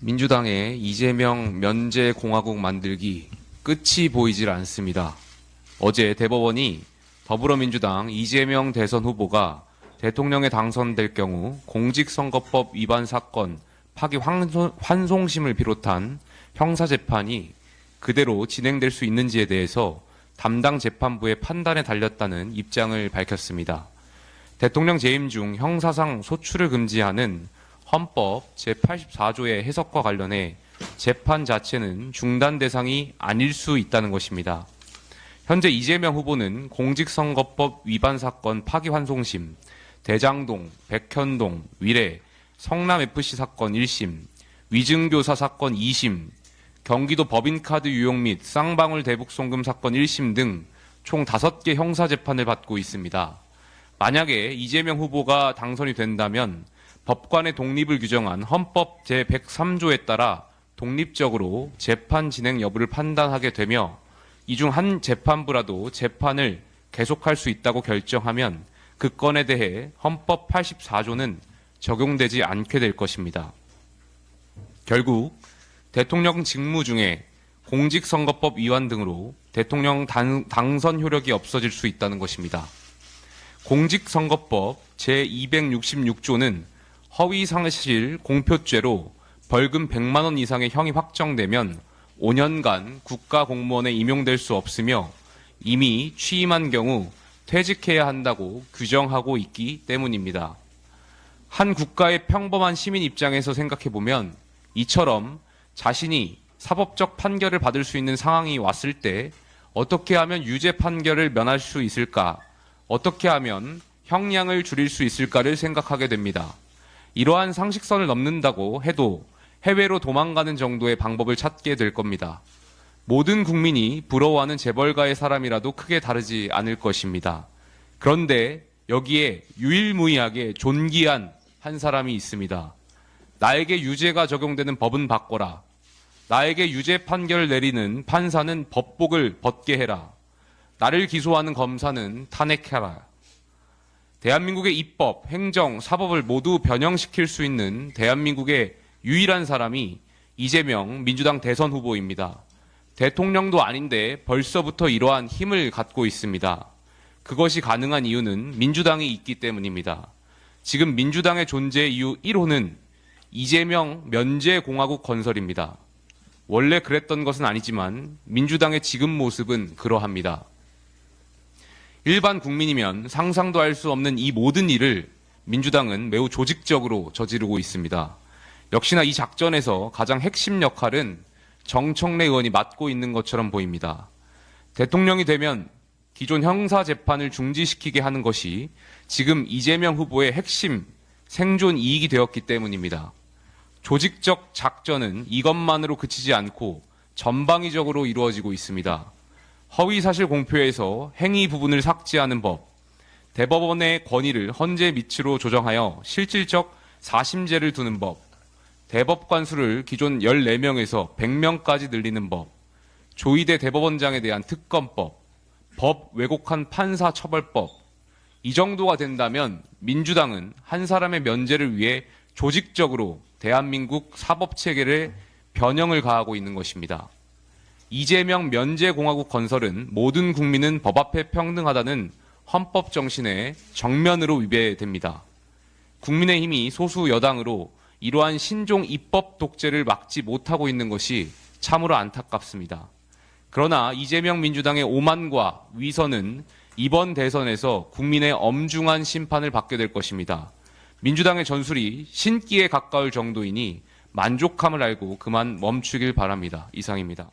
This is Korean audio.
민주당의 이재명 면제공화국 만들기 끝이 보이질 않습니다. 어제 대법원이 더불어민주당 이재명 대선 후보가 대통령에 당선될 경우 공직선거법 위반 사건 파기 환송심을 비롯한 형사재판이 그대로 진행될 수 있는지에 대해서 담당 재판부의 판단에 달렸다는 입장을 밝혔습니다. 대통령 재임 중 형사상 소출을 금지하는 헌법 제84조의 해석과 관련해 재판 자체는 중단 대상이 아닐 수 있다는 것입니다. 현재 이재명 후보는 공직선거법 위반 사건 파기환송심, 대장동, 백현동, 위례, 성남FC 사건 1심, 위증교사 사건 2심, 경기도 법인카드 유용 및 쌍방울 대북송금 사건 1심 등 총 5개 형사재판을 받고 있습니다. 만약에 이재명 후보가 당선이 된다면 법관의 독립을 규정한 헌법 제103조에 따라 독립적으로 재판 진행 여부를 판단하게 되며 이 중 한 재판부라도 재판을 계속할 수 있다고 결정하면 그 건에 대해 헌법 84조는 적용되지 않게 될 것입니다. 결국 대통령 직무 중에 공직선거법 위반 등으로 대통령 당선 효력이 없어질 수 있다는 것입니다. 공직선거법 제266조는 허위사실 공표죄로 벌금 100만 원 이상의 형이 확정되면 5년간 국가공무원에 임용될 수 없으며 이미 취임한 경우 퇴직해야 한다고 규정하고 있기 때문입니다. 한 국가의 평범한 시민 입장에서 생각해보면 이처럼 자신이 사법적 판결을 받을 수 있는 상황이 왔을 때 어떻게 하면 유죄 판결을 면할 수 있을까, 어떻게 하면 형량을 줄일 수 있을까를 생각하게 됩니다. 이러한 상식선을 넘는다고 해도 해외로 도망가는 정도의 방법을 찾게 될 겁니다. 모든 국민이 부러워하는 재벌가의 사람이라도 크게 다르지 않을 것입니다. 그런데 여기에 유일무이하게 존귀한 한 사람이 있습니다. 나에게 유죄가 적용되는 법은 바꿔라. 나에게 유죄 판결을 내리는 판사는 법복을 벗게 해라. 나를 기소하는 검사는 탄핵해라. 대한민국의 입법, 행정, 사법을 모두 변형시킬 수 있는 대한민국의 유일한 사람이 이재명 민주당 대선 후보입니다. 대통령도 아닌데 벌써부터 이러한 힘을 갖고 있습니다. 그것이 가능한 이유는 민주당이 있기 때문입니다. 지금 민주당의 존재 이유 1호는 이재명 면제공화국 건설입니다. 원래 그랬던 것은 아니지만 민주당의 지금 모습은 그러합니다. 일반 국민이면 상상도 할 수 없는 이 모든 일을 민주당은 매우 조직적으로 저지르고 있습니다. 역시나 이 작전에서 가장 핵심 역할은 정청래 의원이 맡고 있는 것처럼 보입니다. 대통령이 되면 기존 형사재판을 중지시키게 하는 것이 지금 이재명 후보의 핵심 생존 이익이 되었기 때문입니다. 조직적 작전은 이것만으로 그치지 않고 전방위적으로 이루어지고 있습니다. 허위사실 공표에서 행위 부분을 삭제하는 법, 대법원의 권위를 헌재 밑으로 조정하여 실질적 사심제를 두는 법, 대법관 수를 기존 14명에서 100명까지 늘리는 법, 조희대 대법원장에 대한 특검법, 법 왜곡한 판사 처벌법, 이 정도가 된다면 민주당은 한 사람의 면제를 위해 조직적으로 대한민국 사법체계를 변형을 가하고 있는 것입니다. 이재명 면제공화국 건설은 모든 국민은 법 앞에 평등하다는 헌법 정신에 정면으로 위배됩니다. 국민의힘이 소수 여당으로 이러한 신종 입법 독재를 막지 못하고 있는 것이 참으로 안타깝습니다. 그러나 이재명 민주당의 오만과 위선은 이번 대선에서 국민의 엄중한 심판을 받게 될 것입니다. 민주당의 전술이 신기에 가까울 정도이니 만족함을 알고 그만 멈추길 바랍니다. 이상입니다.